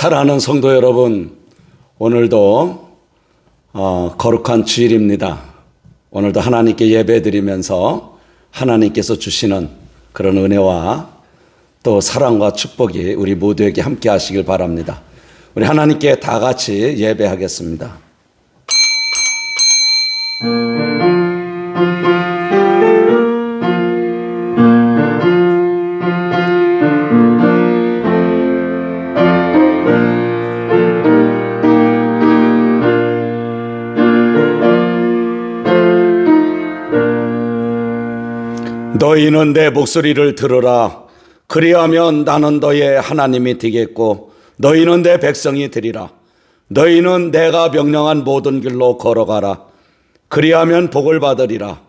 사랑하는 성도 여러분, 오늘도 거룩한 주일입니다. 오늘도 하나님께 예배드리면서 하나님께서 주시는 그런 은혜와 또 사랑과 축복이 우리 모두에게 함께 하시길 바랍니다. 우리 하나님께 다 같이 예배하겠습니다. 너희는 내 목소리를 들으라. 그리하면 나는 너의 하나님이 되겠고 너희는 내 백성이 되리라. 너희는 내가 명령한 모든 길로 걸어가라. 그리하면 복을 받으리라.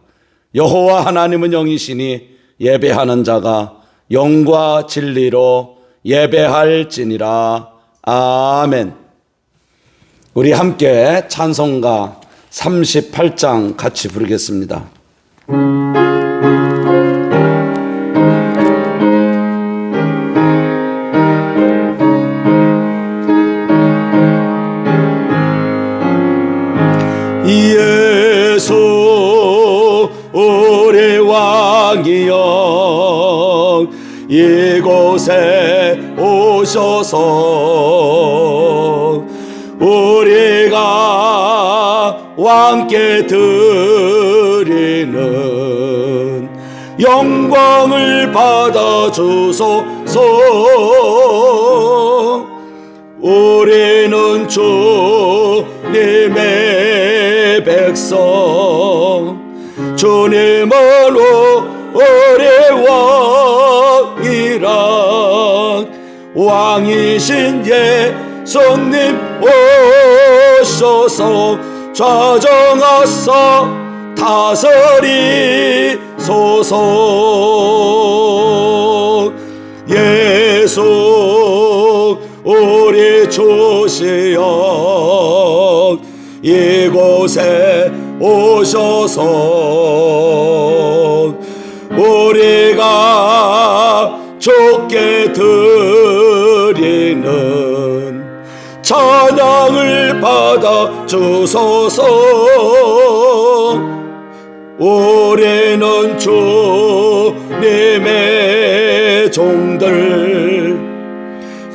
여호와 하나님은 영이시니 예배하는 자가 영과 진리로 예배할지니라. 아멘. 우리 함께 찬송가 38장 같이 부르겠습니다. 예수 우리 왕이여 이곳에 오셔서 우리가 왕께 드리는 영광을 받아 주소서. 우리는 주님의 백성, 주님은 우리 왕이라. 왕이신 예수님 오셔서 좌정하사 다스리소서. 예수 우리 주시여 이곳에 오셔서 우리가 주께 드리는 찬양을 받아 주소서. 우리는 주님의 종들,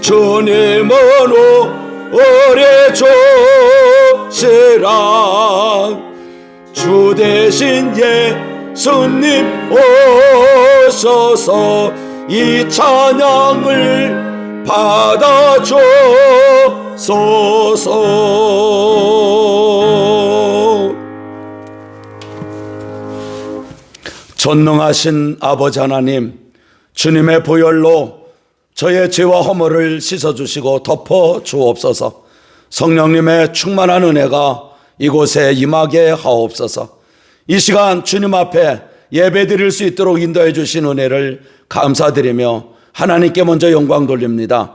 주님은 우리 주시라. 주 대신 예수님 오셔서 이 찬양을 받아 주소서. 전능하신 아버지 하나님, 주님의 보혈로 저의 죄와 허물을 씻어주시고 덮어주옵소서. 성령님의 충만한 은혜가 이곳에 임하게 하옵소서. 이 시간 주님 앞에 예배드릴 수 있도록 인도해 주신 은혜를 감사드리며 하나님께 먼저 영광 돌립니다.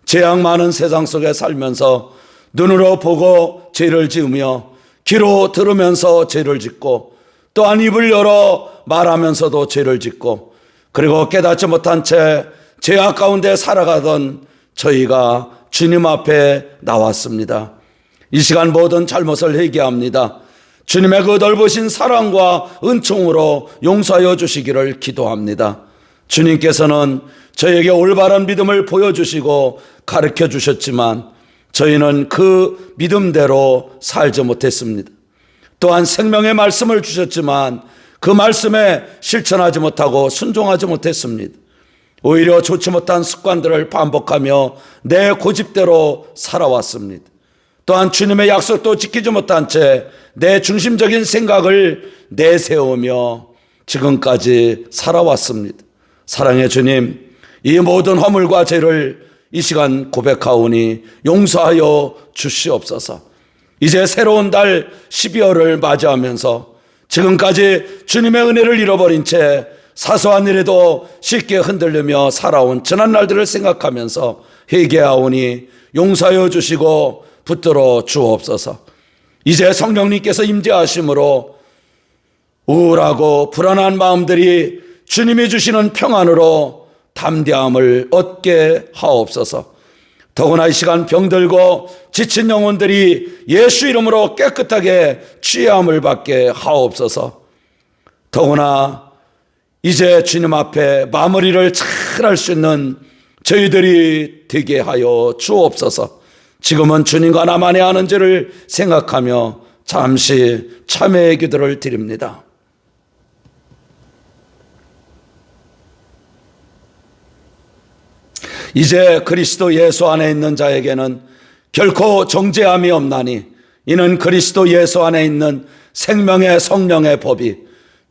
재앙 많은 세상 속에 살면서 눈으로 보고 죄를 지으며 귀로 들으면서 죄를 짓고 또한 입을 열어 말하면서도 죄를 짓고 그리고 깨닫지 못한 채 죄악 가운데 살아가던 저희가 주님 앞에 나왔습니다. 이 시간 모든 잘못을 회개합니다. 주님의 그 넓으신 사랑과 은총으로 용서하여 주시기를 기도합니다. 주님께서는 저에게 올바른 믿음을 보여주시고 가르쳐 주셨지만 저희는 그 믿음대로 살지 못했습니다. 또한 생명의 말씀을 주셨지만 그 말씀에 실천하지 못하고 순종하지 못했습니다. 오히려 좋지 못한 습관들을 반복하며 내 고집대로 살아왔습니다. 또한 주님의 약속도 지키지 못한 채 내 중심적인 생각을 내세우며 지금까지 살아왔습니다. 사랑의 주님, 이 모든 허물과 죄를 이 시간 고백하오니 용서하여 주시옵소서. 이제 새로운 달 12월을 맞이하면서 지금까지 주님의 은혜를 잃어버린 채 사소한 일에도 쉽게 흔들리며 살아온 지난 날들을 생각하면서 회개하오니 용서하여 주시고 붙들어 주옵소서. 이제 성령님께서 임재하심으로 우울하고 불안한 마음들이 주님이 주시는 평안으로 담대함을 얻게 하옵소서. 더구나 이 시간 병들고 지친 영혼들이 예수 이름으로 깨끗하게 취함을 받게 하옵소서. 더구나 이제 주님 앞에 마무리를 잘 할 수 있는 저희들이 되게 하여 주옵소서. 지금은 주님과 나만이 하는 죄를 생각하며 잠시 참회의 기도를 드립니다. 이제 그리스도 예수 안에 있는 자에게는 결코 정죄함이 없나니 이는 그리스도 예수 안에 있는 생명의 성령의 법이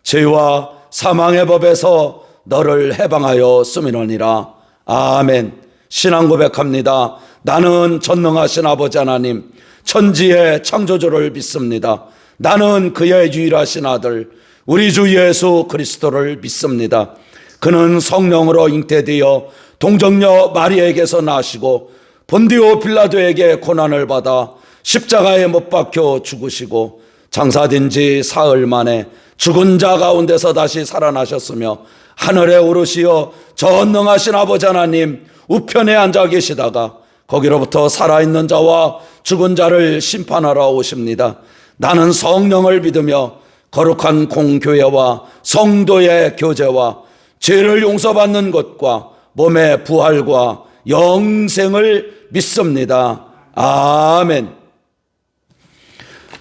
죄와 사망의 법에서 너를 해방하여 쓰미노니라. 아멘. 신앙 고백합니다. 나는 전능하신 아버지 하나님, 천지의 창조주를 믿습니다. 나는 그의 유일하신 아들 우리 주 예수 그리스도를 믿습니다. 그는 성령으로 잉태되어 동정녀 마리아에게서 나시고 본디오 빌라도에게 고난을 받아 십자가에 못 박혀 죽으시고 장사된 지 사흘 만에 죽은 자 가운데서 다시 살아나셨으며 하늘에 오르시어 전능하신 아버지 하나님 우편에 앉아 계시다가 거기로부터 살아있는 자와 죽은 자를 심판하러 오십니다. 나는 성령을 믿으며 거룩한 공교회와 성도의 교제와 죄를 용서받는 것과 몸의 부활과 영생을 믿습니다. 아멘.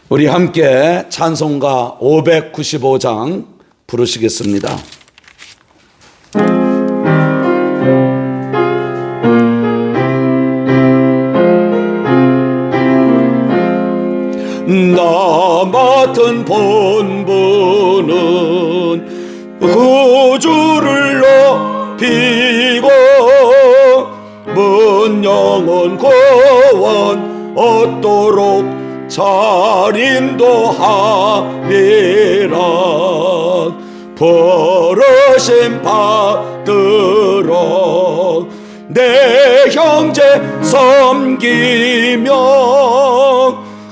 우리 함께 찬송가 595장 부르시겠습니다. 나 맡은 본분은 구주를 높이고 문 영혼 구원 얻도록 잘 인도하리라. 부르심 받들어 내 형제 섬기며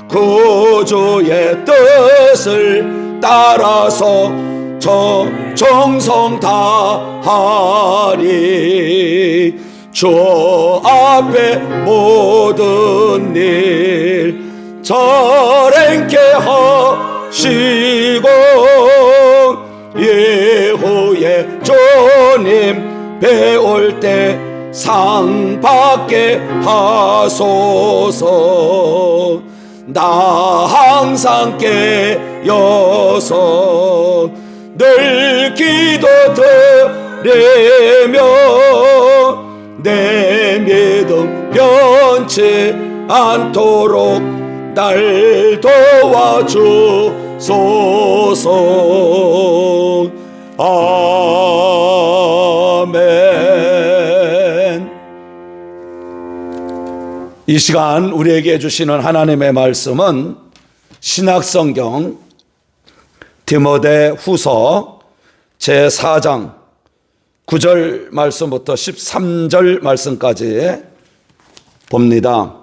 구주의 뜻을 따라서 정성 다하리. 주 앞에 모든 일 잘행케 하시고 예후의 주님 배울 때 상 받게 하소서. 나 항상 깨어서 늘 기도 드리며 내 믿음 변치 않도록 날 도와주소서. 아멘. 이 시간 우리에게 주시는 하나님의 말씀은 신약성경 디모데 후서 제4장 9절 말씀부터 13절 말씀까지 봅니다.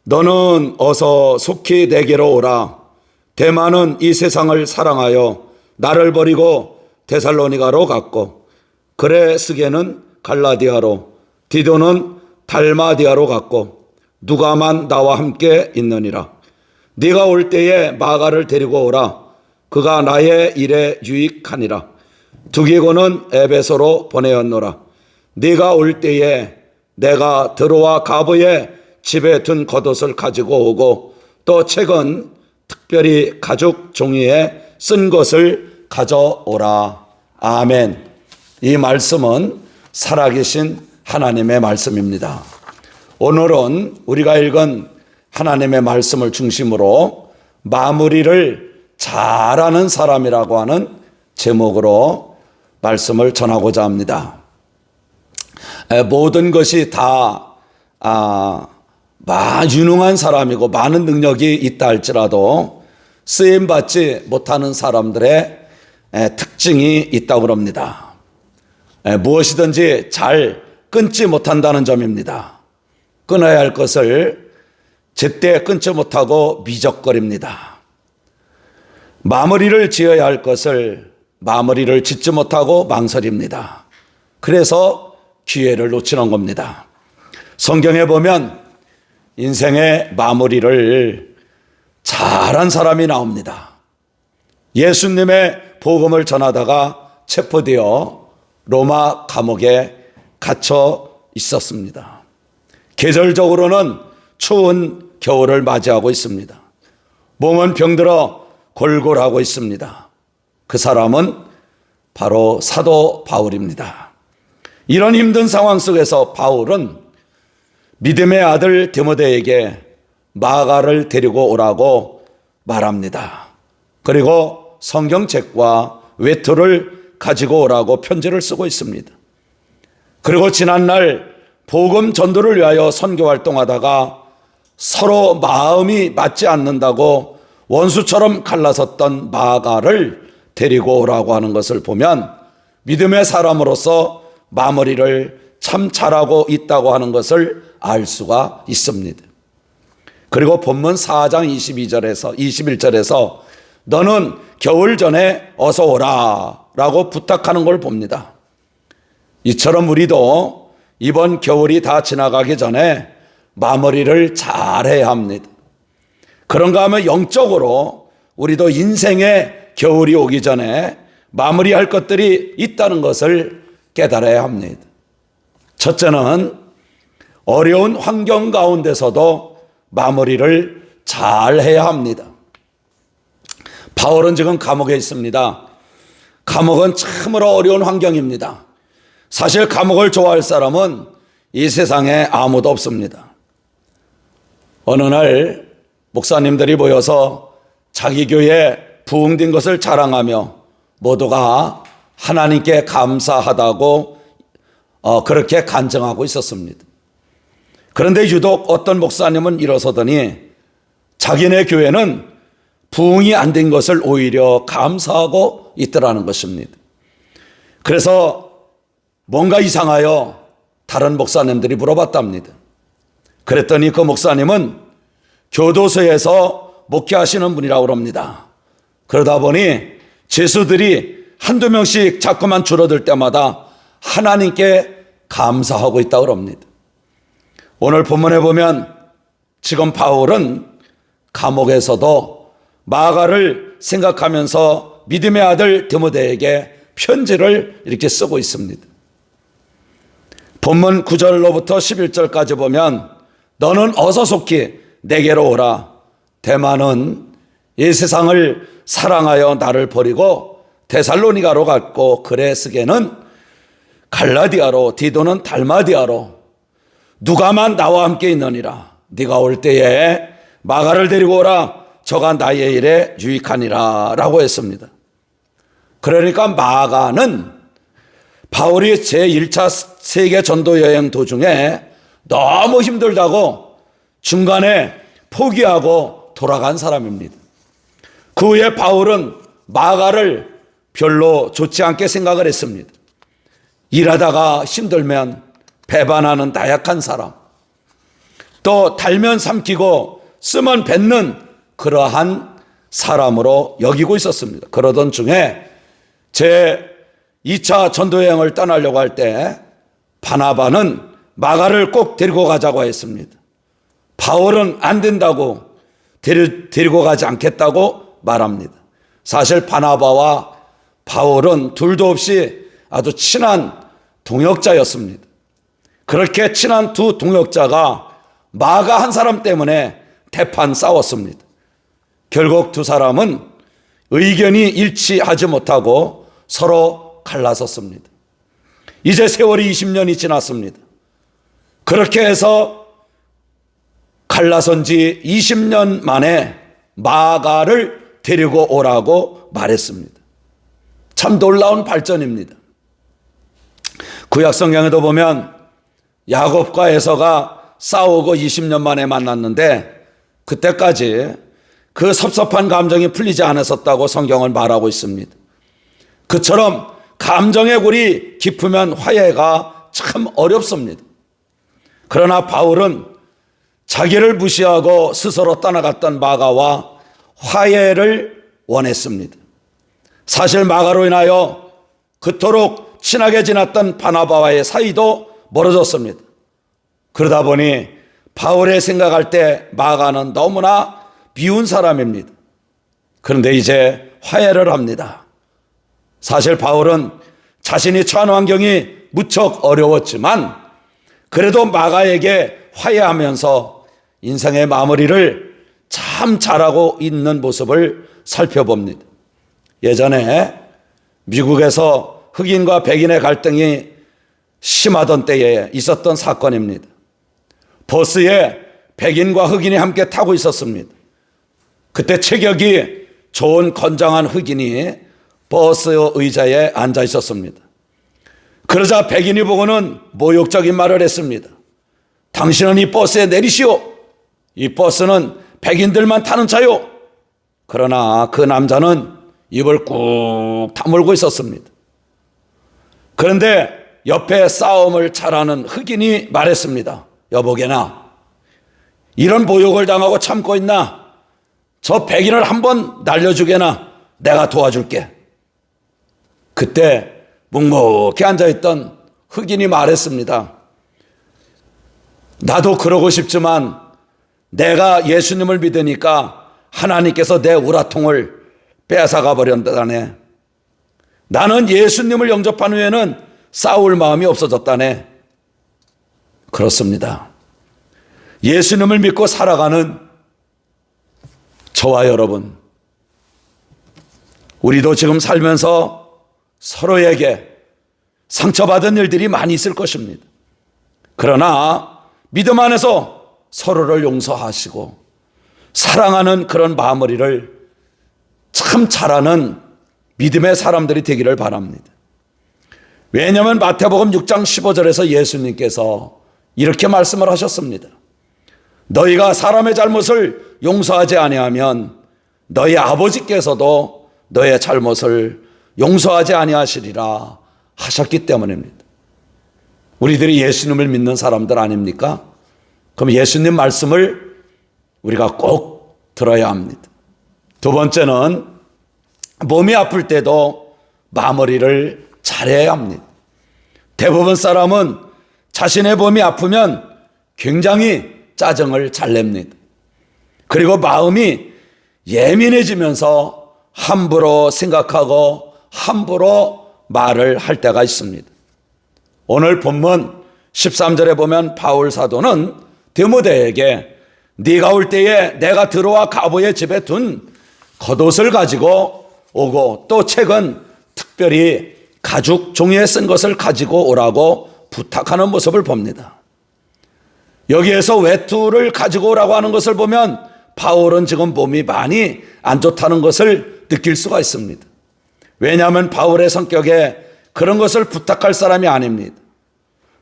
너는 어서 속히 내게로 오라. 데마는 이 세상을 사랑하여 나를 버리고 데살로니가로 갔고 그레스게는 갈라디아로 디도는 달마디아로 갔고 누가만 나와 함께 있느니라. 네가 올 때에 마가를 데리고 오라. 그가 나의 일에 유익하니라. 두기고는 에베소로 보내었노라. 네가 올 때에 내가 드로와 가브의 집에 둔 겉옷을 가지고 오고 또 책은 특별히 가죽 종이에 쓴 것을 가져오라. 아멘. 이 말씀은 살아계신 하나님의 말씀입니다. 오늘은 우리가 읽은 하나님의 말씀을 중심으로 마무리를 잘하는 사람이라고 하는 제목으로 말씀을 전하고자 합니다. 모든 것이 다 유능한 사람이고 많은 능력이 있다 할지라도 쓰임받지 못하는 사람들의 특징이 있다고 합니다. 무엇이든지 잘 끊지 못한다는 점입니다. 끊어야 할 것을 제때 끊지 못하고 미적거립니다. 마무리를 지어야 할 것을 마무리를 짓지 못하고 망설입니다. 그래서 기회를 놓치는 겁니다. 성경에 보면 인생의 마무리를 잘한 사람이 나옵니다. 예수님의 복음을 전하다가 체포되어 로마 감옥에 갇혀 있었습니다. 계절적으로는 추운 겨울을 맞이하고 있습니다. 몸은 병들어 골골하고 있습니다. 그 사람은 바로 사도 바울입니다. 이런 힘든 상황 속에서 바울은 믿음의 아들 디모데에게 마가를 데리고 오라고 말합니다. 그리고 성경책과 외투를 가지고 오라고 편지를 쓰고 있습니다. 그리고 지난날 복음 전도를 위하여 선교 활동하다가 서로 마음이 맞지 않는다고 원수처럼 갈라섰던 마가를 데리고 오라고 하는 것을 보면 믿음의 사람으로서 마무리를 참 잘하고 있다고 하는 것을 알 수가 있습니다. 그리고 본문 4장 21절에서 너는 겨울 전에 어서 오라 라고 부탁하는 걸 봅니다. 이처럼 우리도 이번 겨울이 다 지나가기 전에 마무리를 잘해야 합니다. 그런가 하면 영적으로 우리도 인생의 겨울이 오기 전에 마무리할 것들이 있다는 것을 깨달아야 합니다. 첫째는 어려운 환경 가운데서도 마무리를 잘 해야 합니다. 바울은 지금 감옥에 있습니다. 감옥은 참으로 어려운 환경입니다. 사실 감옥을 좋아할 사람은 이 세상에 아무도 없습니다. 어느 날 목사님들이 모여서 자기 교회에 부흥된 것을 자랑하며 모두가 하나님께 감사하다고 그렇게 간증하고 있었습니다. 그런데 유독 어떤 목사님은 일어서더니 자기네 교회는 부흥이 안 된 것을 오히려 감사하고 있더라는 것입니다. 그래서 뭔가 이상하여 다른 목사님들이 물어봤답니다. 그랬더니 그 목사님은 교도소에서 목회하시는 분이라고 합니다. 그러다 보니 죄수들이 한두 명씩 자꾸만 줄어들 때마다 하나님께 감사하고 있다고 합니다. 오늘 본문에 보면 지금 바울은 감옥에서도 마가를 생각하면서 믿음의 아들 디모데에게 편지를 이렇게 쓰고 있습니다. 본문 9절로부터 11절까지 보면 너는 어서 속히 내게로 오라. 대만은 이 세상을 사랑하여 나를 버리고 데살로니가로 갔고 그레스게는 갈라디아로 디도는 달마디아로 누가만 나와 함께 있느니라. 네가 올 때에 마가를 데리고 오라. 저가 나의 일에 유익하니라 라고 했습니다. 그러니까 마가는 바울이 제1차 세계 전도 여행 도중에 너무 힘들다고 중간에 포기하고 돌아간 사람입니다. 그 후에 바울은 마가를 별로 좋지 않게 생각을 했습니다. 일하다가 힘들면 배반하는 나약한 사람, 또 달면 삼키고 쓰면 뱉는 그러한 사람으로 여기고 있었습니다. 그러던 중에 제 2차 전도여행을 떠나려고 할 때 바나바는 마가를 꼭 데리고 가자고 했습니다. 바울은 안 된다고 데리고 가지 않겠다고 말합니다. 사실 바나바와 바울은 둘도 없이 아주 친한 동역자였습니다. 그렇게 친한 두 동역자가 마가 한 사람 때문에 대판 싸웠습니다. 결국 두 사람은 의견이 일치하지 못하고 서로 갈라섰습니다. 이제 세월이 20년이 지났습니다. 그렇게 해서 갈라선 지 20년 만에 마가를 데리고 오라고 말했습니다. 참 놀라운 발전입니다. 구약 성경에도 보면 야곱과 에서가 싸우고 20년 만에 만났는데 그때까지 그 섭섭한 감정이 풀리지 않았었다고 성경은 말하고 있습니다. 그처럼 감정의 골이 깊으면 화해가 참 어렵습니다. 그러나 바울은 자기를 무시하고 스스로 떠나갔던 마가와 화해를 원했습니다. 사실 마가로 인하여 그토록 친하게 지냈던 바나바와의 사이도 멀어졌습니다. 그러다 보니 바울의 생각할 때 마가는 너무나 비운 사람입니다. 그런데 이제 화해를 합니다. 사실 바울은 자신이 처한 환경이 무척 어려웠지만 그래도 마가에게 화해하면서 인생의 마무리를 참 잘하고 있는 모습을 살펴봅니다. 예전에 미국에서 흑인과 백인의 갈등이 심하던 때에 있었던 사건입니다. 버스에 백인과 흑인이 함께 타고 있었습니다. 그때 체격이 좋은 건장한 흑인이 버스 의자에 앉아 있었습니다. 그러자 백인이 보고는 모욕적인 말을 했습니다. 당신은 이 버스에 내리시오. 이 버스는 백인들만 타는 차요. 그러나 그 남자는 입을 꾹 다물고 있었습니다. 그런데 옆에 싸움을 잘하는 흑인이 말했습니다. 여보게나, 이런 모욕을 당하고 참고 있나? 저 백인을 한번 날려주게나. 내가 도와줄게. 그때 묵묵히 앉아있던 흑인이 말했습니다. 나도 그러고 싶지만 내가 예수님을 믿으니까 하나님께서 내 우라통을 빼앗아가 버렸다네. 나는 예수님을 영접한 후에는 싸울 마음이 없어졌다네. 그렇습니다. 예수님을 믿고 살아가는 저와 여러분, 우리도 지금 살면서 서로에게 상처받은 일들이 많이 있을 것입니다. 그러나 믿음 안에서 서로를 용서하시고 사랑하는 그런 마무리를 참 잘하는 믿음의 사람들이 되기를 바랍니다. 왜냐하면 마태복음 6장 15절에서 예수님께서 이렇게 말씀을 하셨습니다. 너희가 사람의 잘못을 용서하지 아니하면 너희 아버지께서도 너의 잘못을 용서하지 아니하시리라 하셨기 때문입니다. 우리들이 예수님을 믿는 사람들 아닙니까? 그럼 예수님 말씀을 우리가 꼭 들어야 합니다. 두 번째는 몸이 아플 때도 마무리를 잘해야 합니다. 대부분 사람은 자신의 몸이 아프면 굉장히 짜증을 잘 냅니다. 그리고 마음이 예민해지면서 함부로 생각하고 함부로 말을 할 때가 있습니다. 오늘 본문 13절에 보면 바울 사도는 디모데에게 네가 올 때에 내가 들어와 가보의 집에 둔 겉옷을 가지고 오고 또 책은 특별히 가죽 종이에 쓴 것을 가지고 오라고 부탁하는 모습을 봅니다. 여기에서 외투를 가지고 오라고 하는 것을 보면 바울은 지금 몸이 많이 안 좋다는 것을 느낄 수가 있습니다. 왜냐하면 바울의 성격에 그런 것을 부탁할 사람이 아닙니다.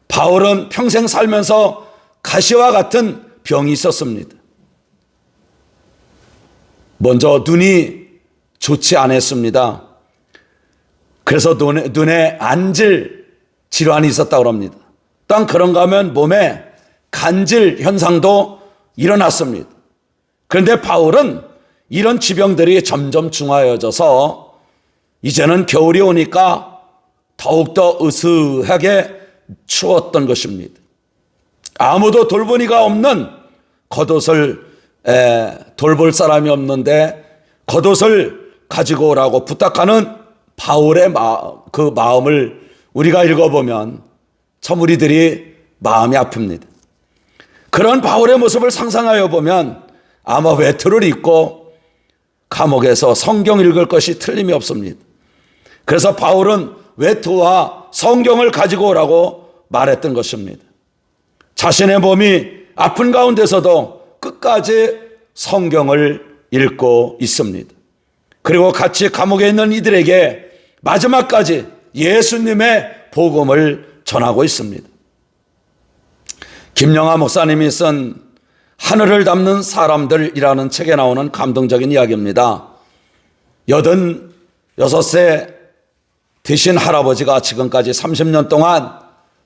바울은 평생 살면서 가시와 같은 병이 있었습니다. 먼저 눈이 좋지 않았습니다. 그래서 눈에 안질 질환이 있었다고 합니다. 또한 그런가 하면 몸에 간질 현상도 일어났습니다. 그런데 바울은 이런 지병들이 점점 중하여져서 이제는 겨울이 오니까 더욱더 으스하게 추웠던 것입니다. 아무도 돌보니가 없는 겉옷을 돌볼 사람이 없는데 겉옷을 가지고 오라고 부탁하는 바울의 그 마음을 우리가 읽어보면 참 우리들이 마음이 아픕니다. 그런 바울의 모습을 상상하여 보면 아마 외투를 입고 감옥에서 성경 읽을 것이 틀림이 없습니다. 그래서 바울은 외투와 성경을 가지고 오라고 말했던 것입니다. 자신의 몸이 아픈 가운데서도 끝까지 성경을 읽고 있습니다. 그리고 같이 감옥에 있는 이들에게 마지막까지 예수님의 복음을 전하고 있습니다. 김영하 목사님이 쓴 하늘을 닮는 사람들이라는 책에 나오는 감동적인 이야기입니다. 86세 되신 할아버지가 지금까지 30년 동안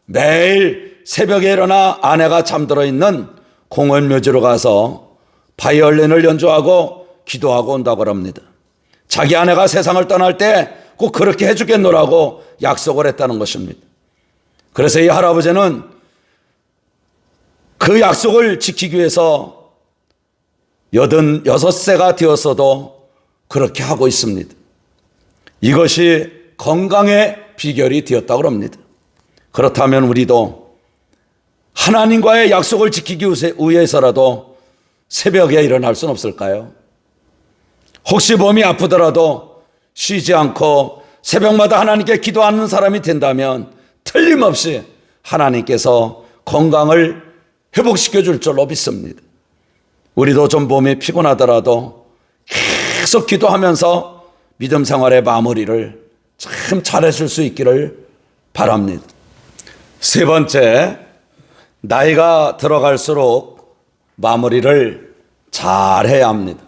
매일 새벽에 일어나 아내가 잠들어 있는 공원묘지로 가서 바이올린을 연주하고 기도하고 온다고 합니다. 자기 아내가 세상을 떠날 때 꼭 그렇게 해주겠노라고 약속을 했다는 것입니다. 그래서 이 할아버지는 그 약속을 지키기 위해서 86세가 되었어도 그렇게 하고 있습니다. 이것이 건강의 비결이 되었다고 합니다. 그렇다면 우리도 하나님과의 약속을 지키기 위해서라도 새벽에 일어날 수는 없을까요? 혹시 몸이 아프더라도 쉬지 않고 새벽마다 하나님께 기도하는 사람이 된다면 틀림없이 하나님께서 건강을 회복시켜 줄 줄로 믿습니다. 우리도 좀 몸이 피곤하더라도 계속 기도하면서 믿음 생활의 마무리를 참 잘해줄 수 있기를 바랍니다. 세 번째, 나이가 들어갈수록 마무리를 잘해야 합니다.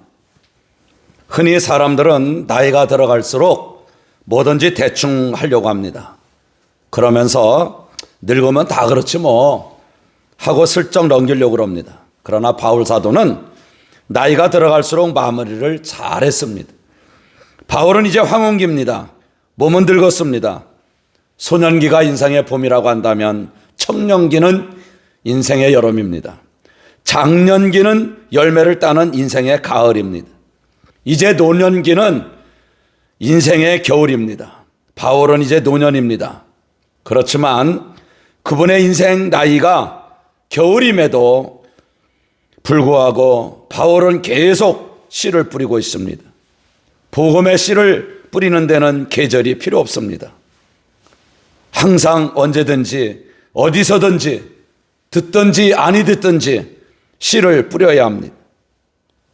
흔히 사람들은 나이가 들어갈수록 뭐든지 대충 하려고 합니다. 그러면서 늙으면 다 그렇지 뭐 하고 슬쩍 넘기려고 합니다. 그러나 바울 사도는 나이가 들어갈수록 마무리를 잘했습니다. 바울은 이제 황혼기입니다. 몸은 늙었습니다. 소년기가 인생의 봄이라고 한다면 청년기는 인생의 여름입니다. 장년기는 열매를 따는 인생의 가을입니다. 이제 노년기는 인생의 겨울입니다. 바울은 이제 노년입니다. 그렇지만 그분의 인생 나이가 겨울임에도 불구하고 바울은 계속 씨를 뿌리고 있습니다. 복음의 씨를 뿌리는 데는 계절이 필요 없습니다. 항상 언제든지 어디서든지 듣든지 아니 듣든지 씨를 뿌려야 합니다.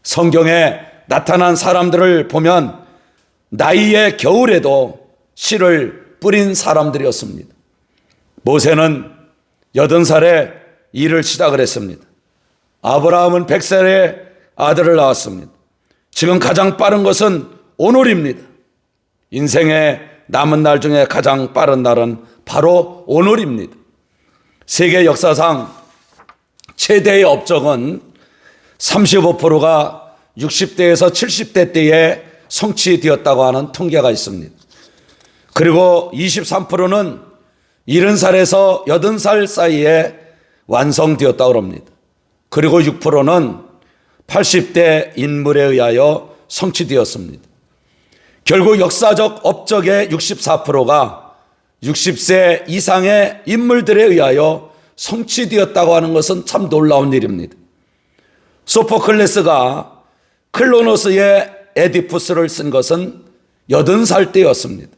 성경에 나타난 사람들을 보면 나이의 겨울에도 씨를 뿌린 사람들이었습니다. 모세는 80살에 일을 시작을 했습니다. 아브라함은 100살에 아들을 낳았습니다. 지금 가장 빠른 것은 오늘입니다. 인생의 남은 날 중에 가장 빠른 날은 바로 오늘입니다. 세계 역사상 최대의 업적은 35%가 60대에서 70대 때에 성취되었다고 하는 통계가 있습니다. 그리고 23%는 70살에서 80살 사이에 완성되었다고 합니다. 그리고 6%는 80대 인물에 의하여 성취되었습니다. 결국 역사적 업적의 64%가 60세 이상의 인물들에 의하여 성취되었다고 하는 것은 참 놀라운 일입니다. 소포클레스가 클로노스의 에디푸스를 쓴 것은 80살 때였습니다.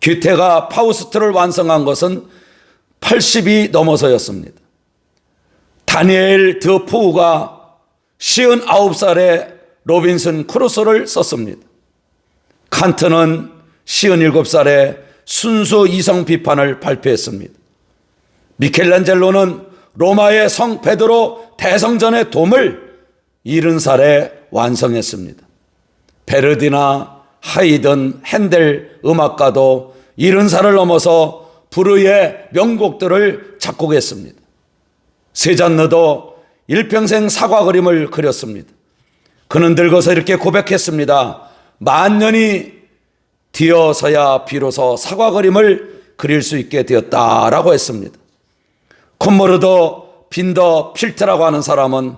귀테가 파우스트를 완성한 것은 80이 넘어서였습니다. 다니엘 드포우가 59살에 로빈슨 크루소를 썼습니다. 칸트는 57살에 순수 이성 비판을 발표했습니다. 미켈란젤로는 로마의 성 베드로 대성전의 돔을 70살에 완성했습니다. 베르디나, 하이든, 핸델 음악가도 70살을 넘어서 불후의 명곡들을 작곡했습니다. 세잔느도 일평생 사과 그림을 그렸습니다. 그는 늙어서 이렇게 고백했습니다. 만년이 되어서야 비로소 사과 그림을 그릴 수 있게 되었다라고 했습니다. 콘모르도 빈더 필트라고 하는 사람은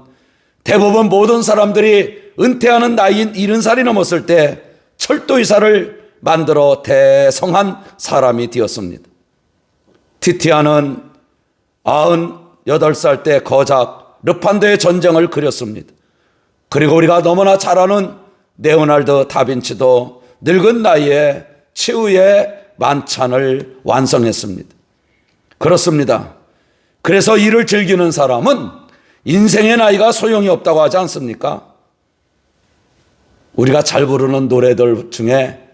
대부분 모든 사람들이 은퇴하는 나이인 70살이 넘었을 때 철도의사를 만들어 대성한 사람이 되었습니다. 티티아는 98살 때 거작 르판도의 전쟁을 그렸습니다. 그리고 우리가 너무나 잘 아는 레오나르도 다빈치도 늙은 나이에 최후의 만찬을 완성했습니다. 그렇습니다. 그래서 이를 즐기는 사람은 인생의 나이가 소용이 없다고 하지 않습니까? 우리가 잘 부르는 노래들 중에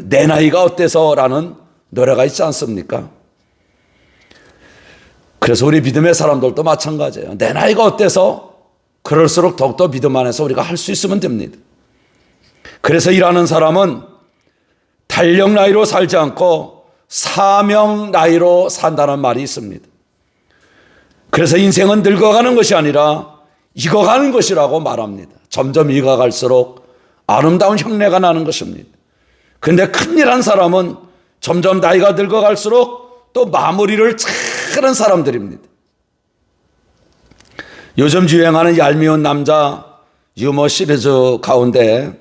내 나이가 어때서 라는 노래가 있지 않습니까? 그래서 우리 믿음의 사람들도 마찬가지예요. 내 나이가 어때서? 그럴수록 더욱더 믿음 안에서 우리가 할 수 있으면 됩니다. 그래서 일하는 사람은 달력 나이로 살지 않고 사명 나이로 산다는 말이 있습니다. 그래서 인생은 늙어가는 것이 아니라 익어가는 것이라고 말합니다. 점점 익어갈수록 아름다운 흉내가 나는 것입니다. 그런데 큰일한 사람은 점점 나이가 늙어갈수록 또 마무리를 잘하는 사람들입니다. 요즘 유행하는 얄미운 남자 유머 시리즈 가운데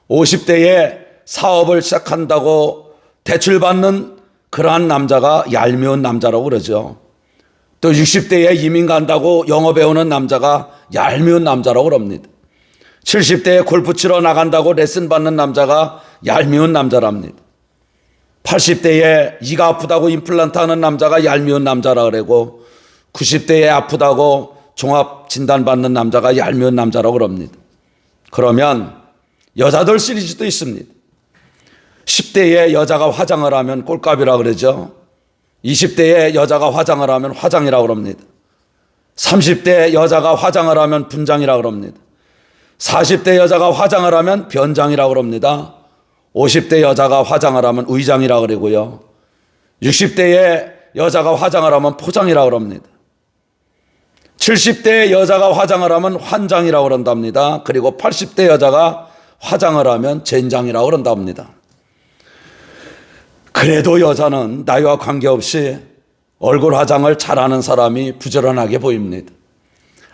50대에 사업을 시작한다고 대출받는 그러한 남자가 얄미운 남자라고 그러죠. 또 60대에 이민 간다고 영어 배우는 남자가 얄미운 남자라고 그럽니다. 70대에 골프 치러 나간다고 레슨 받는 남자가 얄미운 남자랍니다. 80대에 이가 아프다고 임플란트 하는 남자가 얄미운 남자라 그러고 90대에 아프다고 종합 진단 받는 남자가 얄미운 남자라고 그럽니다. 그러면 여자들 시리즈도 있습니다. 10대에 여자가 화장을 하면 꼴값이라 그러죠. 20대에 여자가 화장을 하면 화장이라고 그럽니다. 30대 여자가 화장을 하면 분장이라고 그럽니다. 40대 여자가 화장을 하면 변장이라고 그럽니다. 50대 여자가 화장을 하면 의장이라고 그러고요. 60대에 여자가 화장을 하면 포장이라고 그럽니다. 70대 여자가 화장을 하면 환장이라고 그런답니다. 그리고 80대 여자가 화장을 하면 젠장이라고 그런답니다. 그래도 여자는 나이와 관계없이 얼굴 화장을 잘하는 사람이 부지런하게 보입니다.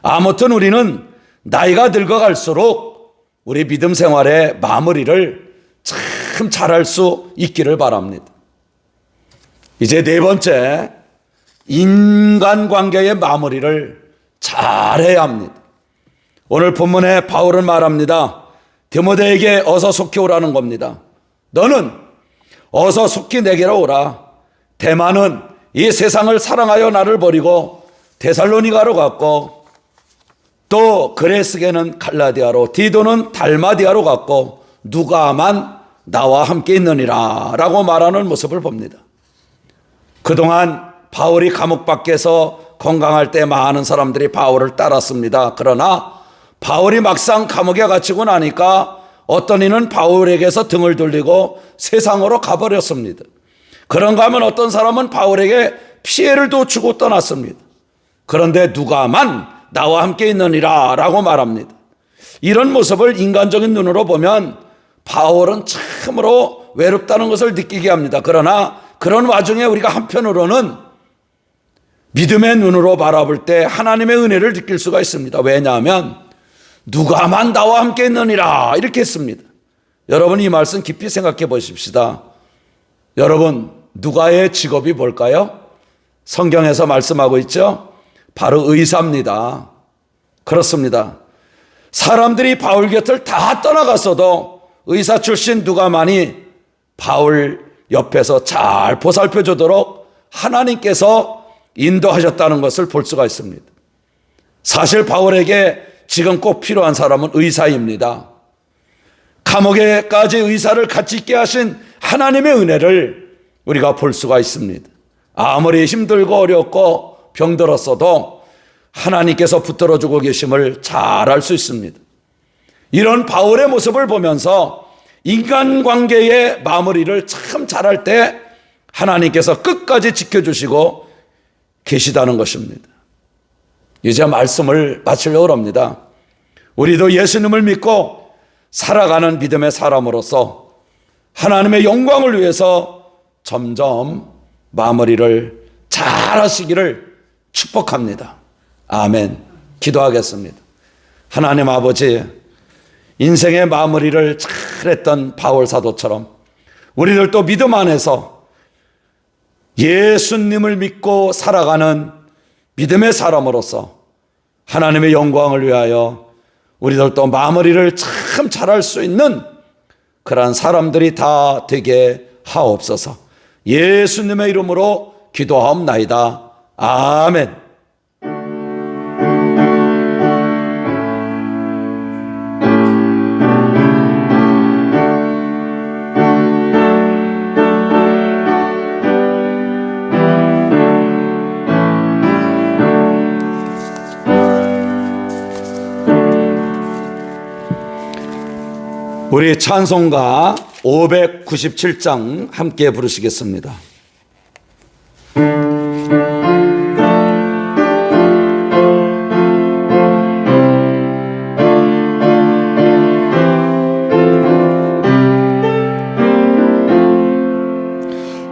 아무튼 우리는 나이가 늙어갈수록 우리 믿음 생활의 마무리를 참 잘할 수 있기를 바랍니다. 이제 네 번째, 인간관계의 마무리를 잘해야 합니다. 오늘 본문에 바울은 말합니다. 디모데에게 어서 속히 오라는 겁니다. 너는 어서 속히 내게로 오라. 대마는 이 세상을 사랑하여 나를 버리고 데살로니가로 갔고, 또 그레스게는 갈라디아로, 디도는 달마디아로 갔고 누가만 나와 함께 있느니라 라고 말하는 모습을 봅니다. 그동안 바울이 감옥 밖에서 건강할 때 많은 사람들이 바울을 따랐습니다. 그러나 바울이 막상 감옥에 갇히고 나니까 어떤 이는 바울에게서 등을 돌리고 세상으로 가버렸습니다. 그런가 하면 어떤 사람은 바울에게 피해를 도 주고 떠났습니다. 그런데 누가만 나와 함께 있느니라 라고 말합니다. 이런 모습을 인간적인 눈으로 보면 바울은 참으로 외롭다는 것을 느끼게 합니다. 그러나 그런 와중에 우리가 한편으로는 믿음의 눈으로 바라볼 때 하나님의 은혜를 느낄 수가 있습니다. 왜냐하면 누가만 나와 함께 있느니라 이렇게 했습니다. 여러분, 이 말씀 깊이 생각해 보십시다. 여러분, 누가의 직업이 뭘까요? 성경에서 말씀하고 있죠. 바로 의사입니다. 그렇습니다. 사람들이 바울 곁을 다 떠나갔어도 의사 출신 누가만이 바울 옆에서 잘 보살펴 주도록 하나님께서 인도하셨다는 것을 볼 수가 있습니다. 사실 바울에게 지금 꼭 필요한 사람은 의사입니다. 감옥에까지 의사를 같이 있게 하신 하나님의 은혜를 우리가 볼 수가 있습니다. 아무리 힘들고 어렵고 병들었어도 하나님께서 붙들어주고 계심을 잘 알 수 있습니다. 이런 바울의 모습을 보면서 인간관계의 마무리를 참 잘할 때 하나님께서 끝까지 지켜주시고 계시다는 것입니다. 이제 말씀을 마치려고 합니다. 우리도 예수님을 믿고 살아가는 믿음의 사람으로서 하나님의 영광을 위해서 점점 마무리를 잘 하시기를 축복합니다. 아멘. 기도하겠습니다. 하나님 아버지, 인생의 마무리를 잘했던 바울 사도처럼 우리들도 믿음 안에서 예수님을 믿고 살아가는 믿음의 사람으로서 하나님의 영광을 위하여 우리들도 마무리를 참 잘할 수 있는 그러한 사람들이 다 되게 하옵소서. 예수님의 이름으로 기도하옵나이다. 아멘. 우리 찬송가 597장 함께 부르시겠습니다.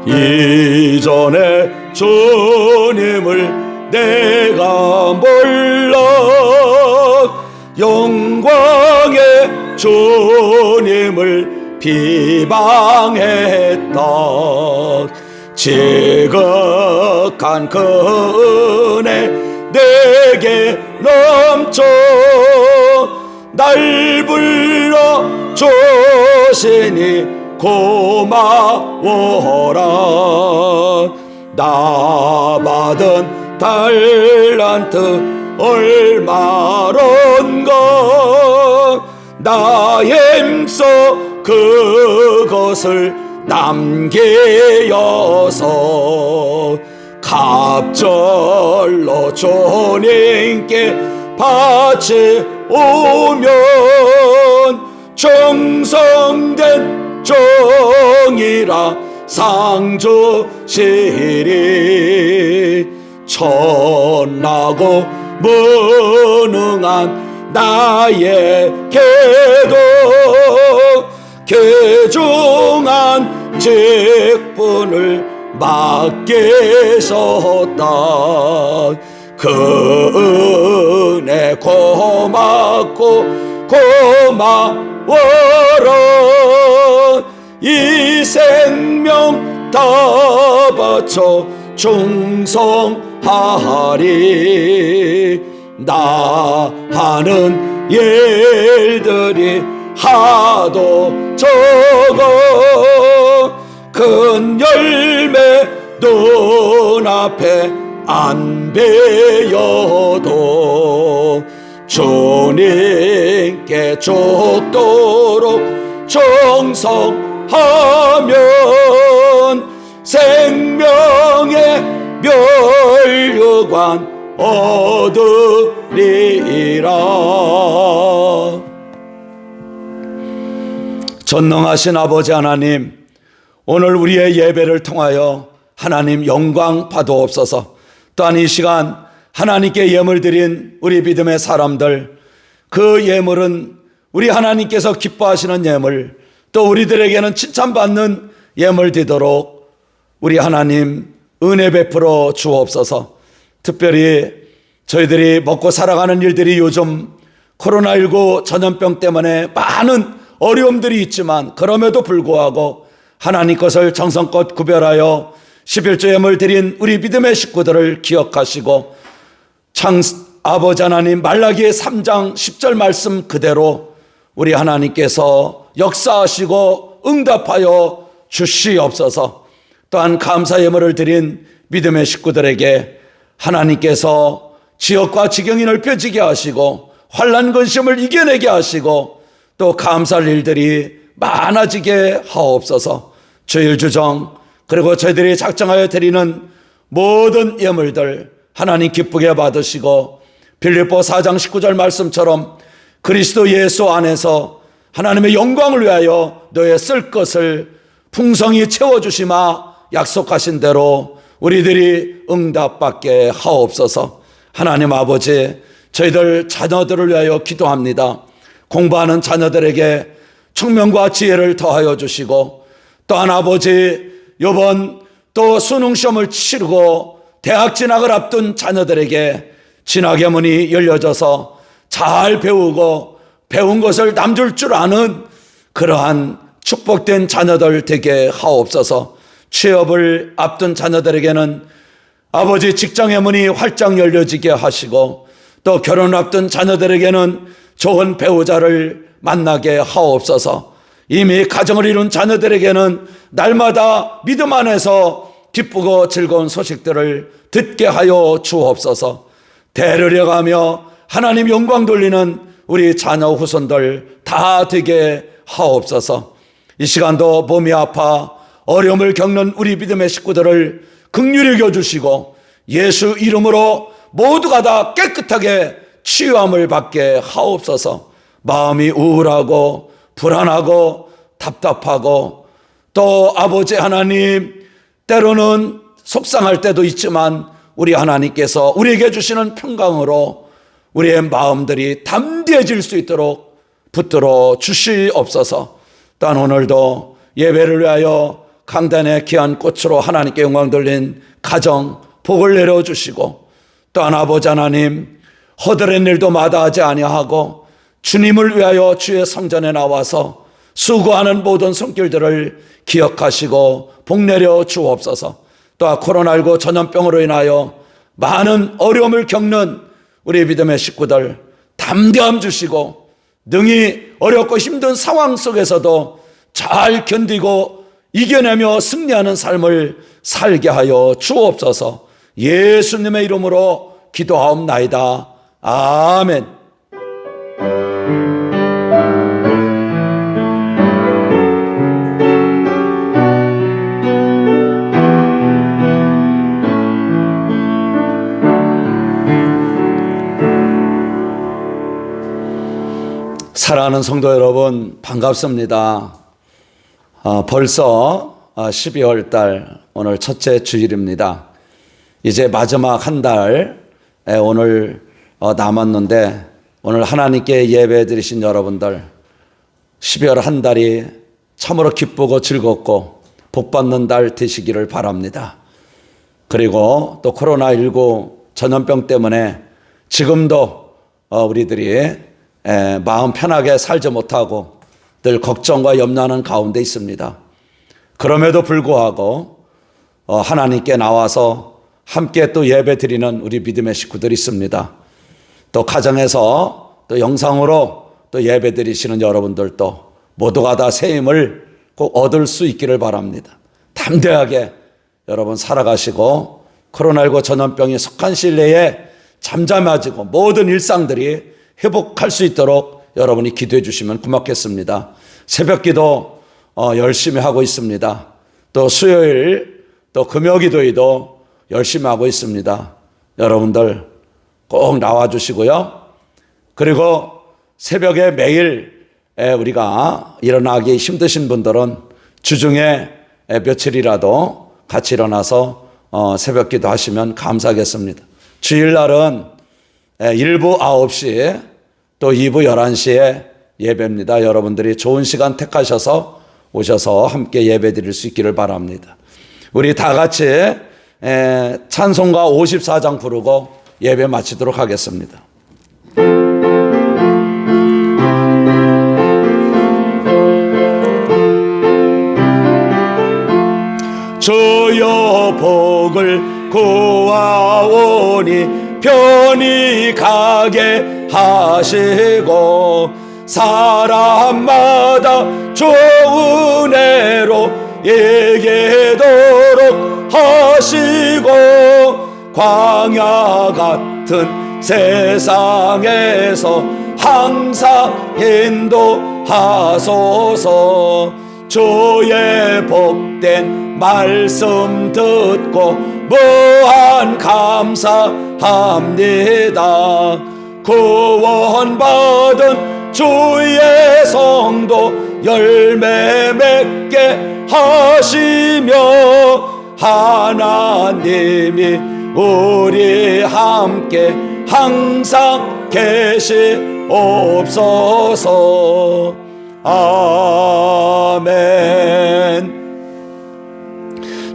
이전에 주님을 내가 몰라 주님을 비방했다. 지극한 그 은혜 내게 넘쳐 날 불러 주시니 고마워라. 나 받은 달란트 얼마론가 나 힘써 그것을 남기어서 갑절로 주님께 바치오면 정성된 종이라 상 주시리. 천하고 무능한 나에게도 귀중한 직분을 맡기셨다. 그 은혜 고맙고 고마워라. 이 생명 다 바쳐 충성하리. 나 하는 일들이 하도 적어 큰 열매 눈앞에 안 베어도 주님께 죽도록 충성하면 생명의 멸류관 얻으리라. 전능하신 아버지 하나님, 오늘 우리의 예배를 통하여 하나님 영광 받아옵소서. 또한 이 시간 하나님께 예물 드린 우리 믿음의 사람들, 그 예물은 우리 하나님께서 기뻐하시는 예물, 또 우리들에게는 칭찬받는 예물 되도록 우리 하나님 은혜 베풀어 주옵소서. 특별히 저희들이 먹고 살아가는 일들이 요즘 코로나19 전염병 때문에 많은 어려움들이 있지만 그럼에도 불구하고 하나님 것을 정성껏 구별하여 11조 예물 드린 우리 믿음의 식구들을 기억하시고 아버지 하나님 말라기의 3장 10절 말씀 그대로 우리 하나님께서 역사하시고 응답하여 주시옵소서. 또한 감사 예물을 드린 믿음의 식구들에게 하나님께서 지역과 지경이 넓혀지게 하시고 환난 근심을 이겨내게 하시고 또 감사할 일들이 많아지게 하옵소서. 주일 주정 그리고 저희들이 작정하여 드리는 모든 예물들 하나님 기쁘게 받으시고 빌립보 4장 19절 말씀처럼 그리스도 예수 안에서 하나님의 영광을 위하여 너의 쓸 것을 풍성히 채워주시마 약속하신 대로 우리들이 응답받게 하옵소서. 하나님 아버지, 저희들 자녀들을 위하여 기도합니다. 공부하는 자녀들에게 청명과 지혜를 더하여 주시고, 또한 아버지 이번 또 수능시험을 치르고 대학 진학을 앞둔 자녀들에게 진학의 문이 열려져서 잘 배우고 배운 것을 남줄 줄 아는 그러한 축복된 자녀들 되게 하옵소서. 취업을 앞둔 자녀들에게는 아버지 직장의 문이 활짝 열려지게 하시고 또 결혼을 앞둔 자녀들에게는 좋은 배우자를 만나게 하옵소서. 이미 가정을 이룬 자녀들에게는 날마다 믿음 안에서 기쁘고 즐거운 소식들을 듣게 하여 주옵소서. 대를 이어가며 하나님 영광 돌리는 우리 자녀 후손들 다 되게 하옵소서. 이 시간도 몸이 아파 어려움을 겪는 우리 믿음의 식구들을 긍휼히 여겨주시고 예수 이름으로 모두가 다 깨끗하게 치유함을 받게 하옵소서. 마음이 우울하고 불안하고 답답하고 또 아버지 하나님 때로는 속상할 때도 있지만 우리 하나님께서 우리에게 주시는 평강으로 우리의 마음들이 담대해질 수 있도록 붙들어 주시옵소서. 또한 오늘도 예배를 위하여 강단의 귀한 꽃으로 하나님께 영광 돌린 가정 복을 내려주시고 또한 아버지 하나님 허드렛 일도 마다하지 아니하고 주님을 위하여 주의 성전에 나와서 수고하는 모든 손길들을 기억하시고 복내려 주옵소서. 또한 코로나19 전염병으로 인하여 많은 어려움을 겪는 우리 믿음의 식구들 담대함 주시고 능히 어렵고 힘든 상황 속에서도 잘 견디고 이겨내며 승리하는 삶을 살게 하여 주옵소서. 예수님의 이름으로 기도하옵나이다. 아멘. 사랑하는 성도 여러분, 반갑습니다. 벌써 12월 달 오늘 첫째 주일입니다. 이제 마지막 한 달 오늘 남았는데 오늘 하나님께 예배 드리신 여러분들 12월 한 달이 참으로 기쁘고 즐겁고 복받는 달 되시기를 바랍니다. 그리고 또 코로나19 전염병 때문에 지금도 우리들이 마음 편하게 살지 못하고 늘 걱정과 염려하는 가운데 있습니다. 그럼에도 불구하고 하나님께 나와서 함께 또 예배 드리는 우리 믿음의 식구들이 있습니다. 또 가정에서 또 영상으로 또 예배 드리시는 여러분들도 모두가 다 새 힘을 꼭 얻을 수 있기를 바랍니다. 담대하게 여러분 살아가시고 코로나19 전염병이 속한 시일 내에 잠잠해지고 모든 일상들이 회복할 수 있도록 여러분이 기도해 주시면 고맙겠습니다. 새벽기도 열심히 하고 있습니다. 또 수요일 또 금요기도회도 열심히 하고 있습니다. 여러분들 꼭 나와주시고요. 그리고 새벽에 매일 우리가 일어나기 힘드신 분들은 주중에 며칠이라도 같이 일어나서 새벽기도 하시면 감사하겠습니다. 주일날은 1부 9시 또 2부 11시에 예배입니다. 여러분들이 좋은 시간 택하셔서 오셔서 함께 예배 드릴 수 있기를 바랍니다. 우리 다 같이 찬송가 54장 부르고 예배 마치도록 하겠습니다. 주여 복을 구하오니 편히 가게 하시고 사람마다 좋은 애로 얘기도록 하시고 광야 같은 세상에서 항상 인도하소서. 주의 복된 말씀 듣고 무한 감사합니다. 구원받은 주의 성도 열매 맺게 하시며 하나님이 우리 함께 항상 계시옵소서. 아멘.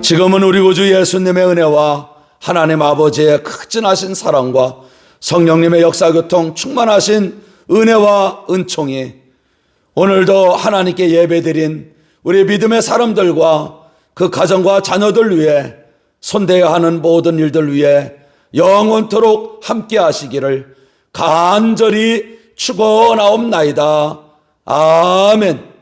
지금은 우리 구주 예수님의 은혜와 하나님 아버지의 극진하신 사랑과 성령님의 역사교통 충만하신 은혜와 은총이 오늘도 하나님께 예배드린 우리 믿음의 사람들과 그 가정과 자녀들 위해 손대야 하는 모든 일들 위해 영원토록 함께 하시기를 간절히 축원하옵나이다. 아멘.